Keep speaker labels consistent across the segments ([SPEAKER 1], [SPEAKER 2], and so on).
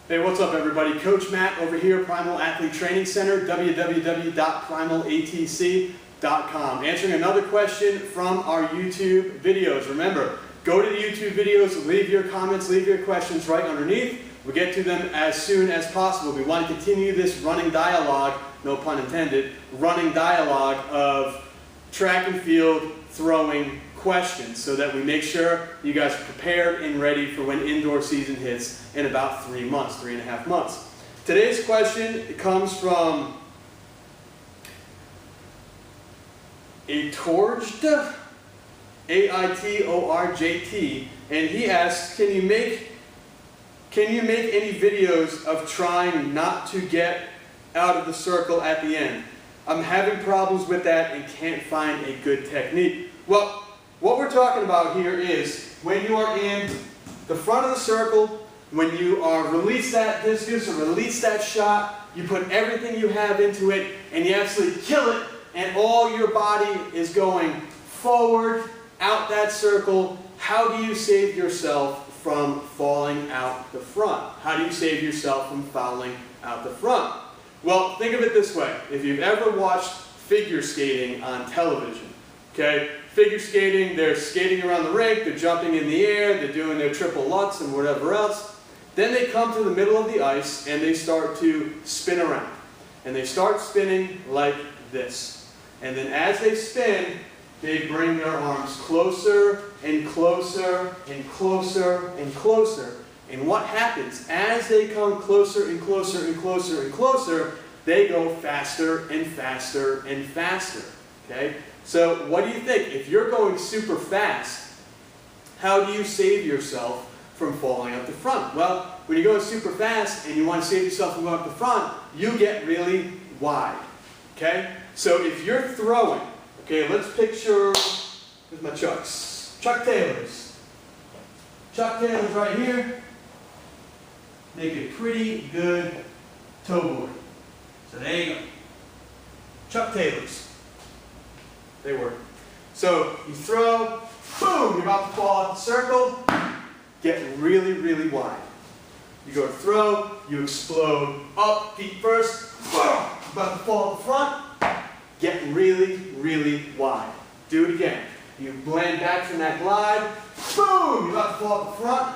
[SPEAKER 1] Hey, what's up everybody? Coach Matt over here, Primal Athlete Training Center, www.primalatc.com. Answering another question from our YouTube videos. Remember, go to the YouTube videos, leave your comments, leave your questions right underneath. We'll get to them as soon as possible. We want to continue this running dialogue, no pun intended, running dialogue of track and field throwing questions so that we make sure you guys are prepared and ready for when indoor season hits in about 3 months, 3.5 months. Today's question comes from Aitorjt, A-I-T-O-R-J-T, and he asks, can you make any videos of trying not to get out of the circle at the end? I'm having problems with that and can't find a good technique. Well, what we're talking about here is when you are in the front of the circle, when you are release that discus or release that shot, you put everything you have into it and you absolutely kill it, and all your body is going forward, out that circle. How do you save yourself from falling out the front? How do you save yourself from fouling out the front? Well, think of it this way. If you've ever watched figure skating on television, okay? Figure skating, they're skating around the rink, they're jumping in the air, they're doing their triple lutz and whatever else. Then they come to the middle of the ice and they start to spin around. And they start spinning like this. And then as they spin, they bring their arms closer and closer and closer and closer. And what happens? As they come closer and closer and closer and closer, they go faster and faster and faster. Okay? So what do you think? If you're going super fast, how do you save yourself from falling out the front? Well, when you're going super fast and you want to save yourself from going up the front, you get really wide. Okay? So if you're throwing, okay, let's picture, here's my Chucks. Chuck Taylors. Chuck Taylors right here. Make a pretty good toe board. So there you go. Chuck Taylors. They work. So you throw, boom, you're about to fall out the circle, get really, really wide. You go to throw, you explode up, feet first, boom, about to fall out the front, get really, really wide. Do it again. You land back from that glide, boom, you're about to fall out the front,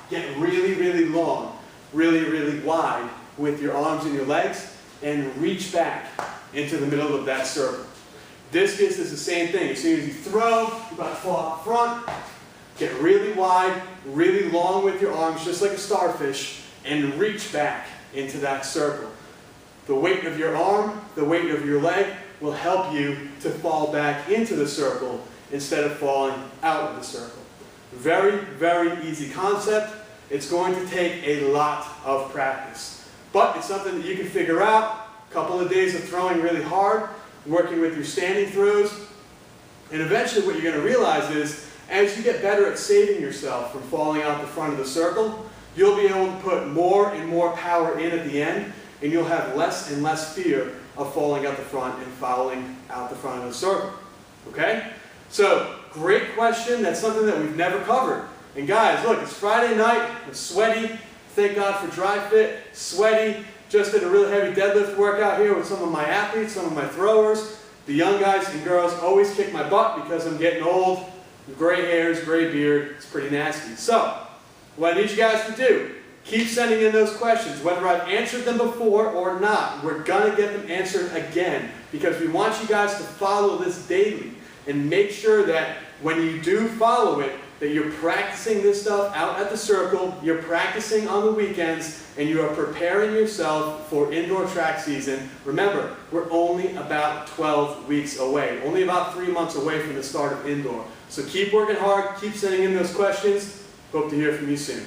[SPEAKER 1] get really, really long, really, really wide with your arms and your legs, and reach back into the middle of that circle. Discus is the same thing. As soon as you throw, you're about to fall out front, get really wide, really long with your arms, just like a starfish, and reach back into that circle. The weight of your arm, the weight of your leg will help you to fall back into the circle instead of falling out of the circle. Very, very easy concept. It's going to take a lot of practice, but it's something that you can figure out. A couple of days of throwing really hard, working with your standing throws, and eventually what you're going to realize is as you get better at saving yourself from falling out the front of the circle, you'll be able to put more and more power in at the end, and you'll have less and less fear of falling out the front and fouling out the front of the circle. Okay? So, great question. That's something that we've never covered. And guys, look, it's Friday night, I'm sweaty, thank God for Dry Fit, sweaty. Just did a really heavy deadlift workout here with some of my athletes, some of my throwers. The young guys and girls always kick my butt because I'm getting old. Gray hairs, gray beard, it's pretty nasty. So, what I need you guys to do, keep sending in those questions, whether I've answered them before or not. We're going to get them answered again because we want you guys to follow this daily and make sure that when you do follow it, that you're practicing this stuff out at the circle, you're practicing on the weekends, and you are preparing yourself for indoor track season. Remember, we're only about 12 weeks away, only about 3 months away from the start of indoor. So keep working hard, keep sending in those questions. Hope to hear from you soon.